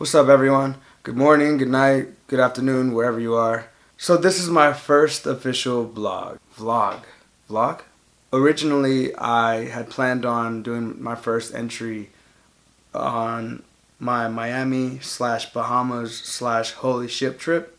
What's up, everyone? Good morning, good night, good afternoon, wherever you are. So this is my first official vlog. Originally, I had planned on doing my first entry on my Miami/Bahamas/holy ship trip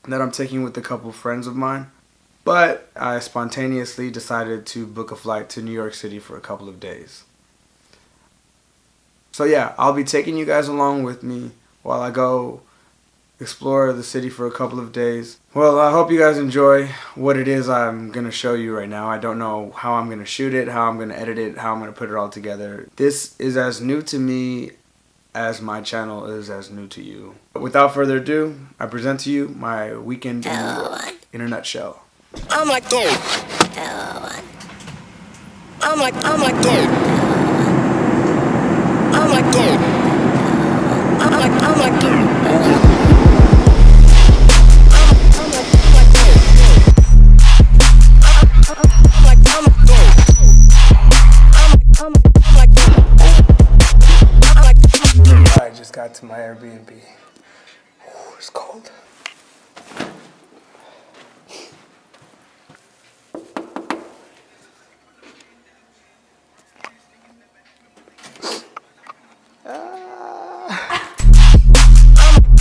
that I'm taking with a couple friends of mine. But I spontaneously decided to book a flight to New York City for a couple of days. So yeah, I'll be taking you guys along with me while I go explore the city for a couple of days. Well, I hope you guys enjoy what it is I'm going to show you right now. I don't know how I'm going to shoot it, how I'm going to edit it, how I'm going to put it all together. This is as new to me as my channel is as new to you. But without further ado, I present to you my weekend in New York in a nutshell. I'm like gold. I'm like gold. I'm like gold. I'm like gold. I just got to my Airbnb. Ooh, it's cold.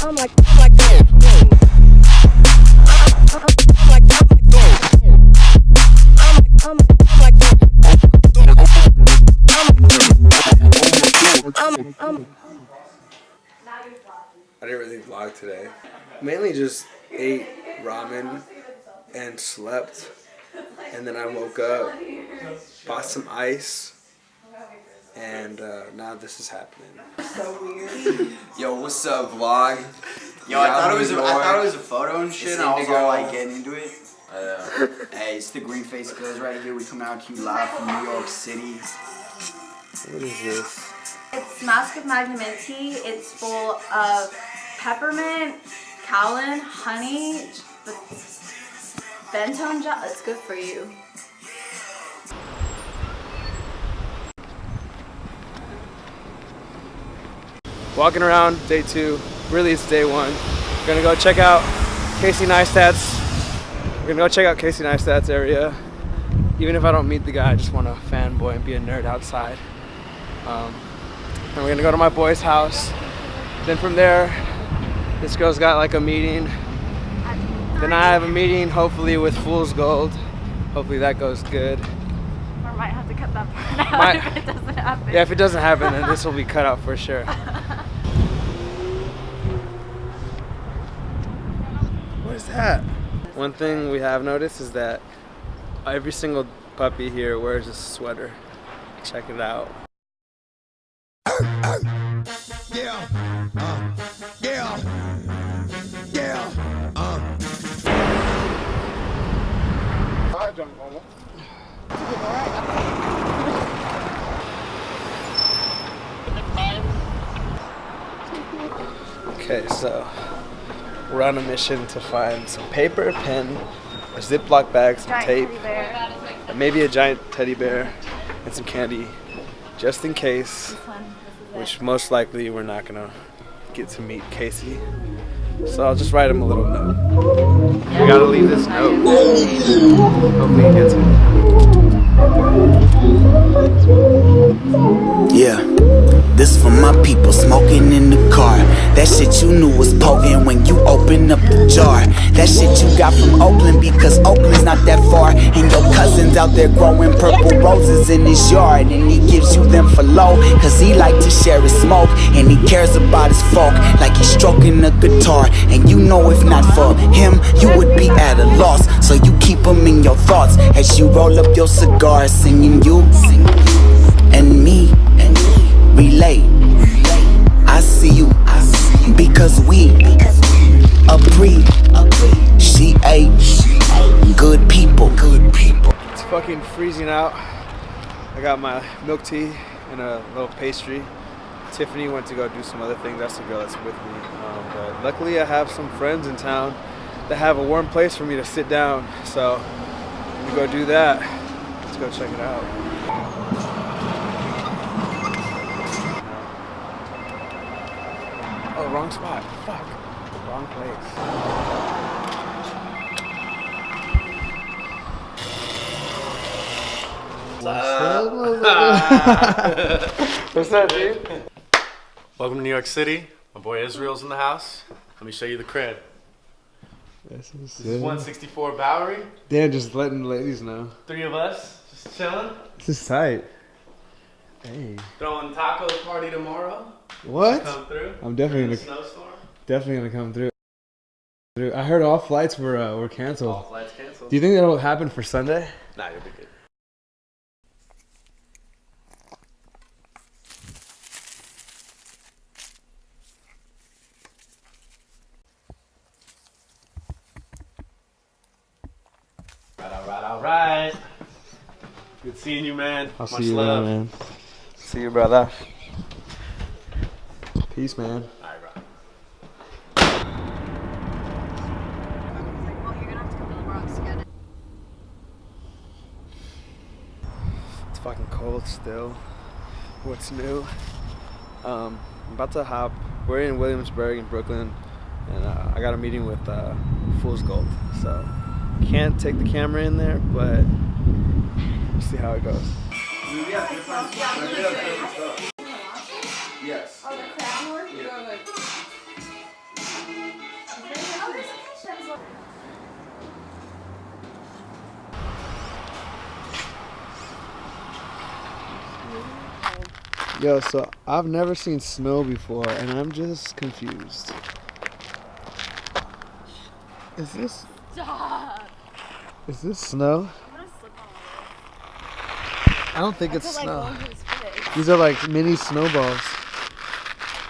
I'm like gold. I didn't really vlog today. Mainly just ate ramen and slept. And then I woke up, bought some ice, and now this is happening. So weird. Yo, what's up, vlog? Yo, I thought it was a photo and shit, and I was all like getting into it. Hey, it's the Green Face Girls right here. We come out to you live from New York City. What is this? It's Mask of Magnum Mint tea. It's full of peppermint, kaolin, honey, bentone gel. It's good for you. Walking around day 2. Really, it's day 1. We're gonna go check out Casey Neistat's. We're gonna go check out Casey Neistat's area. Even if I don't meet the guy, I just want to fanboy and be a nerd outside. And we're gonna go to my boy's house. Then from there, this girl's got like a meeting. Then I have a meeting, hopefully with Fool's Gold. Hopefully that goes good. Or might have to cut that part out if it doesn't happen. Yeah, if it doesn't happen, then this will be cut out for sure. What is that? One thing we have noticed is that every single puppy here wears a sweater. Check it out. Okay, so we're on a mission to find some paper, pen, a Ziploc bag, some tape, and maybe a giant teddy bear, and some candy, just in case, which most likely we're not gonna get to meet Casey. So I'll just write him a little note. We gotta leave this note. Hopefully he gets it. Yeah, this for my people smoking in the car. That shit you knew was potent when you opened up the jar. That shit you got from Oakland because Oakland's not that far. And your cousin's out there growing purple roses in his yard. And he gives you them for low cause he like to share his smoke. And he cares about his folk like he's stroking a guitar. And you know if not for him, you would be at a loss. So you keep him in your thoughts as you roll up your cigar, singing you and me relate. I see you because we appreciate good people. It's fucking freezing out. I got my milk tea and a little pastry. Tiffany went to go do some other things. That's the girl that's with me. But luckily I have some friends in town that have a warm place for me to sit down. So we go do that. Let's go check it out. Oh Oh, wrong spot. Fuck. Wrong place. What's up, dude? Welcome to New York City. My boy Israel's in the house. Let me show you the crib. This This is 164 Bowery. Dan just letting the ladies know. 3 of us just chilling. This is tight. Hey. Throwing taco party tomorrow. What? Come through. I'm definitely Snowstorm. gonna come through. I heard all flights were canceled. All flights canceled. Do you think that'll happen for Sunday? Nah, you'll be good. All right. Good seeing you, man. I'll Much see you, love. man. See you, brother. Peace, man. All right, bro. It's fucking cold still. What's new? I'm about to hop. We're in Williamsburg in Brooklyn, and I got a meeting with Fool's Gold. So can't take the camera in there, but we'll see how it goes. Yes. Yo, so I've never seen snow before, and I'm just confused. Is this? Stop. Is this snow? I'm gonna slip on I don't think it's it. snow. Going to his face. These are like mini snowballs.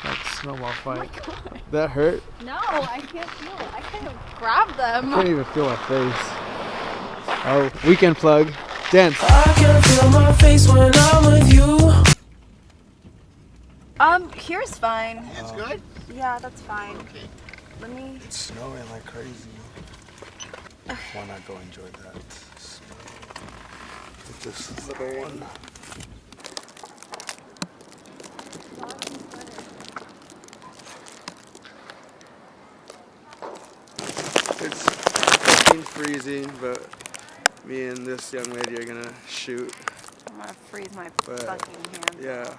Like snowball fight. Oh my God. That hurt? No, I can't feel it. I can't even grab them. I can't even feel my face. Oh, weekend plug. Dance. I can feel my face when I'm with you. Here's fine. It's good? Yeah, that's fine. Okay. Let me. It's snowing like crazy. Why not go enjoy that? With this little one. It's fucking freezing, but me and this young lady are gonna shoot. I'm gonna freeze my But, fucking hands. Yeah,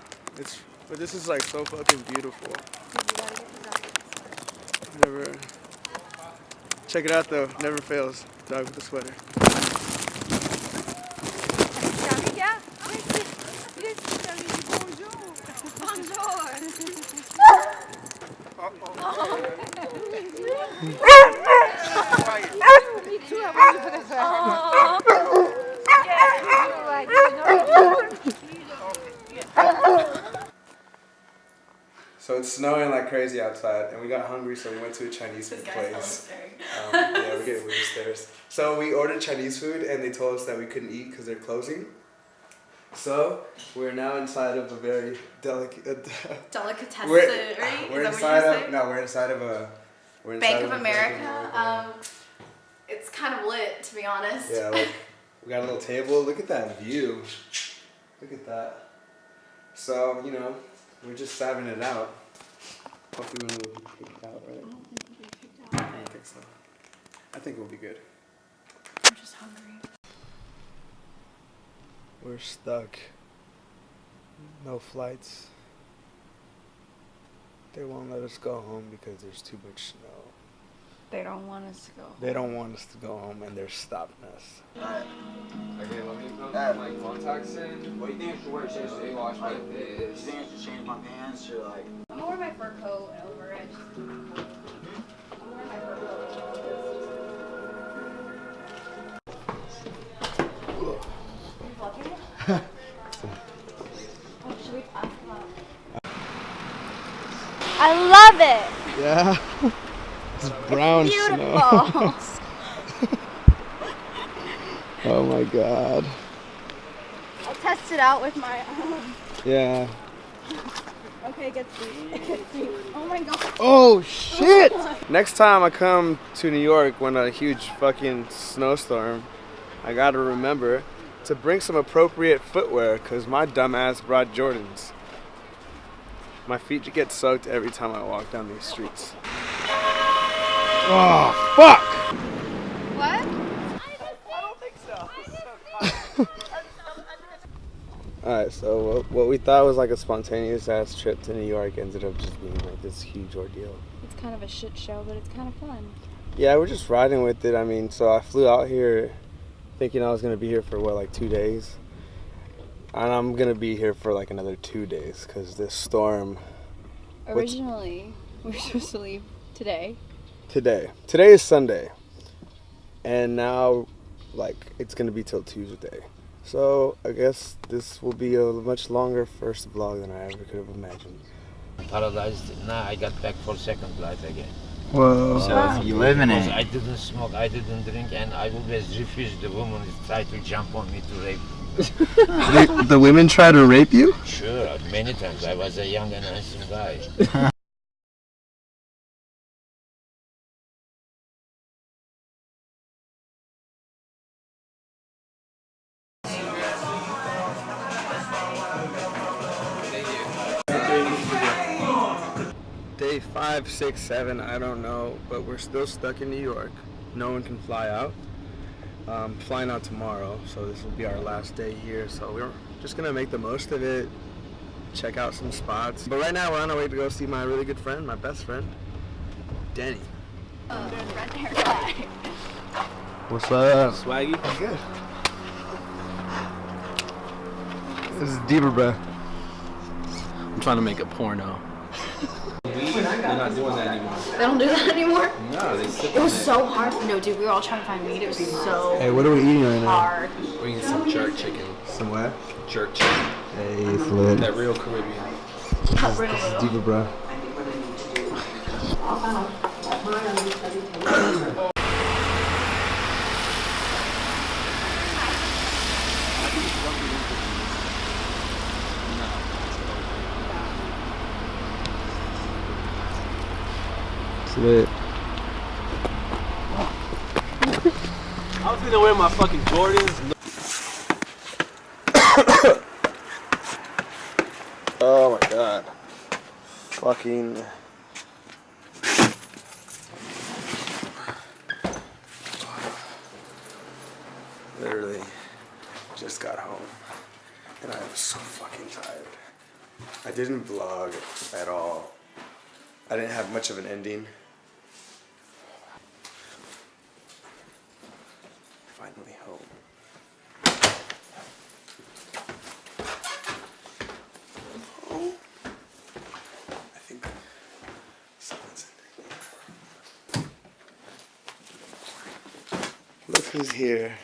but this is like so fucking beautiful. Never. Check it out though. Never fails. Dog with the sweater. So it's snowing like crazy outside, and we got hungry, so we went to a Chinese food place. Yeah, we're getting weird stares. So we ordered Chinese food, and they told us that we couldn't eat because they're closing. So we're now inside of a very delicate. Delicatessen. We're inside of Bank of America. It's kind of lit, to be honest. Yeah, like we got a little table. Look at that view. Look at that. So we're just sabbing it out. Hopefully we'll be kicked out, right? I don't think we'll be kicked out. I don't think so. I think we'll be good. I'm just hungry. We're stuck. No flights. They won't let us go home because there's too much snow. They don't want us to go home. They don't want us to go home, and they're stopping us. Okay, let me put my contacts in. What do you think I should wear? Should I wash my face? You think I should change my pants or like? I'm gonna wear my fur coat over it. I'm gonna wear my fur coat. You vlogging? Oh, should we ask about? I love it. Yeah. It's brown Beautiful. snow. Oh my god. I'll test it out with my. Yeah. Okay, get three. Oh my god. Oh shit! Next time I come to New York when a huge fucking snowstorm, I gotta remember to bring some appropriate footwear because my dumb ass brought Jordans. My feet get soaked every time I walk down these streets. Oh, fuck! What? Alright, so what we thought was like a spontaneous ass trip to New York ended up just being like this huge ordeal. It's kind of a shit show, but it's kind of fun. Yeah, we're just riding with it. I mean, so I flew out here thinking I was going to be here for what, like 2 days? And I'm going to be here for like another 2 days because this storm. Originally, we were supposed to leave today. Today is Sunday. And now, like, it's going to be till Tuesday. So I guess this will be a much longer first vlog than I ever could have imagined. Paralyzed. Now I got back for second life again. Whoa. So you living Because it. I didn't smoke, I didn't drink, and I always refused the woman to try to jump on me to rape me. The women try to rape you? Sure, many times. I was a young and handsome guy. Day 5, 6, 7, I don't know, but we're still stuck in New York. No one can fly out. Flying out tomorrow, so this will be our last day here. So we're just gonna make the most of it, check out some spots. But right now we're on our way to go see my really good friend, my best friend, Danny. Red hair guy. What's up? Swaggy? Good. This is deeper, bro. I'm trying to make a porno. They're not doing that anymore. They don't do that anymore? No, they sip It was so hard. No, dude, we were all trying to find meat. It was so Hey, what are we eating right now? hard. We're eating some jerk chicken. Some what? Jerk chicken. Hey, it's lit. That real Caribbean. Cut real little. Deeper, bro. It's lit. I was gonna wear my fucking Jordans. Oh my god. Fucking. Literally just got home and I was so fucking tired. I didn't vlog at all. I didn't have much of an ending. Finally home. Oh. I think someone's in there. Look who's here.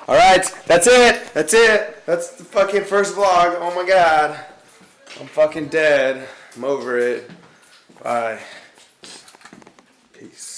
Alright, that's it. That's it. That's the fucking first vlog. Oh my god. I'm fucking dead. I'm over it. Bye. Peace.